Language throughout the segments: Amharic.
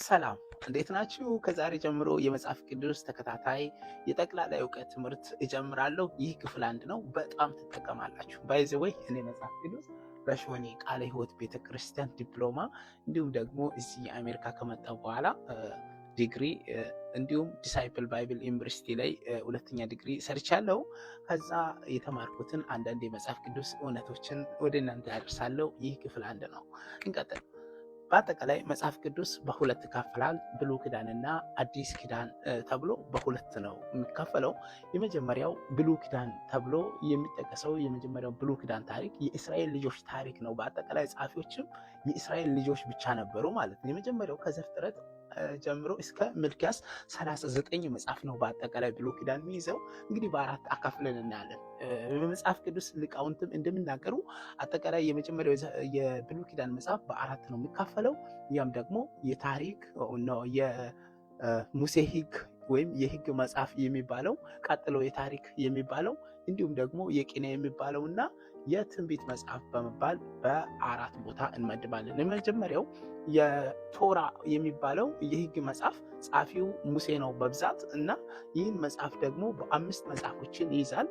ሰላም እንዴት ናችሁ? ከዛሬ ጀምሮ የመጽሐፍ ቅዱስ ተከታታይ የጠቅላላ እውቀት ትምህርት እጀምራለሁ። ይህ ክፍል 1 ነው። በጣም ትጠቀማላችሁ። ባይ ዘ ወይ እኔ መጽሐፍ ቅዱስ በሾኔ ቃለ ሕይወት ቤተክርስቲያን ዲፕሎማ እንዲሁም ደግሞ እዚህ አሜሪካ ከመጣሁ በኋላ ዲግሪ እንዲሁም ዲሳይፕል ባይብል ዩኒቨርሲቲ ላይ ሁለተኛ ዲግሪ ሰርቻለሁ። ከዛ የተማርኩትን አንዳንድ የመጽሐፍ ቅዱስ እውነቶችን ወደ እናንተ ያደርሳለሁ። ይህ ክፍል 1 ነው። እንቀጥል። በአጠቃላይ መጽሐፍ ቅዱስ በሁለት ይከፈላል። ብሉይ ኪዳንና አዲስ ኪዳን ተብሎ በሁለት ነው የሚከፈለው። የመጀመሪያው ብሉይ ኪዳን ተብሎ የሚጠቀሰው የመጀመሪያው ብሉይ ኪዳን ታሪክ የእስራኤል ልጆች ታሪክ ነው። በአጠቃላይ ጸሐፊዎችም የእስራኤል ልጆች ብቻ ነበሩ ማለት ነው። የመጀመሪያው ከዘፍጥረት ጀምሮ እስከ ሚልክያስ 39 መጽሐፍ ነው በአጠቃላይ ብሉይ ኪዳን የሚይዘው። እንግዲህ በአራት አካፍለን እናያለን። በመጽሐፍ ቅዱስ ሊቃውንትም እንደሚናገሩ አጠቃላይ የመጀመሪያው የብሉይ ኪዳን መጽሐፍ በአራት ነው የሚካፈለው። ያም ደግሞ የታሪክ ነው፣ የሙሴ ሕግ ወይም የሕግ መጽሐፍ የሚባለው፣ ቀጥሎ የታሪክ የሚባለው፣ እንዲሁም ደግሞ የቅኔ የሚባለው እና የትንቢት መጽሐፍ በመባል በአራት ቦታ እንመድባለን። የመጀመሪያው የቶራ የሚባለው የሕግ መጽሐፍ ጸሐፊው ሙሴ ነው በብዛት እና ይህን መጽሐፍ ደግሞ በአምስት መጽሐፎችን ይይዛል።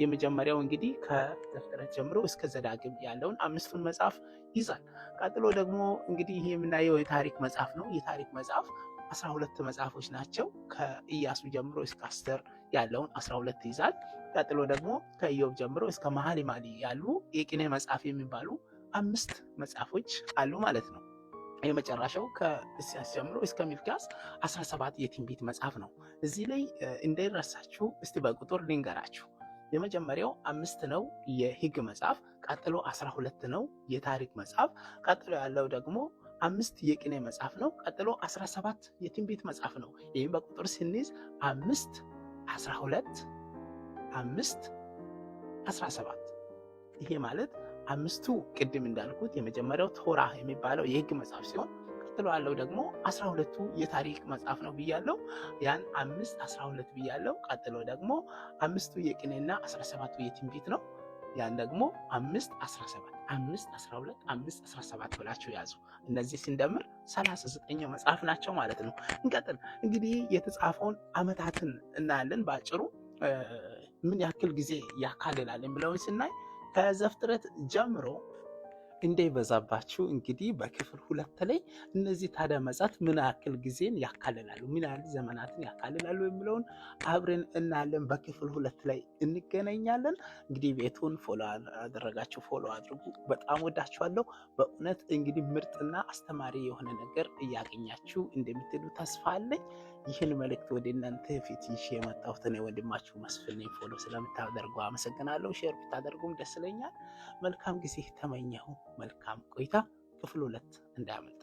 የመጀመሪያው እንግዲህ ከዘፍጥረት ጀምሮ እስከ ዘዳግም ያለውን አምስቱን መጽሐፍ ይዛል። ቀጥሎ ደግሞ እንግዲህ ይሄ የምናየው የታሪክ መጽሐፍ ነው። የታሪክ መጽሐፍ 12 መጽሐፎች ናቸው። ከኢያሱ ጀምሮ እስከ አስቴር ያለውን 12 ይዛል። ቀጥሎ ደግሞ ከኢዮብ ጀምሮ እስከ መኃልየ ያሉ የቅኔ መጽሐፍ የሚባሉ 5 መጽሐፎች አሉ ማለት ነው። የመጨረሻው ከኢሳይያስ ጀምሮ እስከ ሚልክያስ 17 የትንቢት መጽሐፍ ነው። እዚህ ላይ እንዳይረሳችሁ እስቲ በቁጥር ልንገራችሁ። የመጀመሪያው 5 ነው የሕግ መጽሐፍ፣ ቀጥሎ 12 ነው የታሪክ መጽሐፍ፣ ቀጥሎ ያለው ደግሞ 5 የቅኔ መጽሐፍ ነው፣ ቀጥሎ 17 የትንቢት መጽሐፍ ነው። ይህም በቁጥር ስንይዝ 5 12 5 17። ይሄ ማለት አምስቱ ቅድም እንዳልኩት የመጀመሪያው ቶራ የሚባለው የሕግ መጽሐፍ ሲሆን ቀጥሎ ያለው ደግሞ 12ቱ የታሪክ መጽሐፍ ነው ብያለው። ያን 5 12 ብያለው። ቀጥሎ ደግሞ 5ቱ የቅኔና 17ቱ የትንቢት ነው። ያን ደግሞ 5 17 5 12 5 17 ብላችሁ ያዙ። እነዚህ ሲንደምር 39 መጽሐፍ ናቸው ማለት ነው። እንቀጥል። እንግዲህ የተጻፈውን ዓመታትን እናያለን። በአጭሩ ምን ያክል ጊዜ ያካልላል ብለውን ስናይ ከዘፍጥረት ጀምሮ እንዳይበዛባችሁ እንግዲህ በክፍል 2 ላይ እነዚህ ታዲያ መጽሐፍት ምን ያክል ጊዜን ያካልላሉ፣ ምን ያህል ዘመናትን ያካልላሉ የሚለውን አብረን እናያለን። በክፍል 2 ላይ እንገናኛለን። እንግዲህ ቤቱን ፎሎ አደረጋችሁ ፎሎ አድርጉ። በጣም ወዳችኋለሁ በእውነት። እንግዲህ ምርጥና አስተማሪ የሆነ ነገር እያገኛችሁ እንደምትሉ ተስፋ አለኝ። ይህን መልእክት ወደ እናንተ ፊት ይዤ የመጣሁት እኔ ወንድማችሁ መስፍን ነኝ። ፎሎ ስለምታደርጉ አመሰግናለሁ። ሼር ብታደርጉም ደስ ይለኛል። መልካም ጊዜ ተመኘሁ። መልካም ቆይታ። ክፍል 2 እንዳያመልጥ።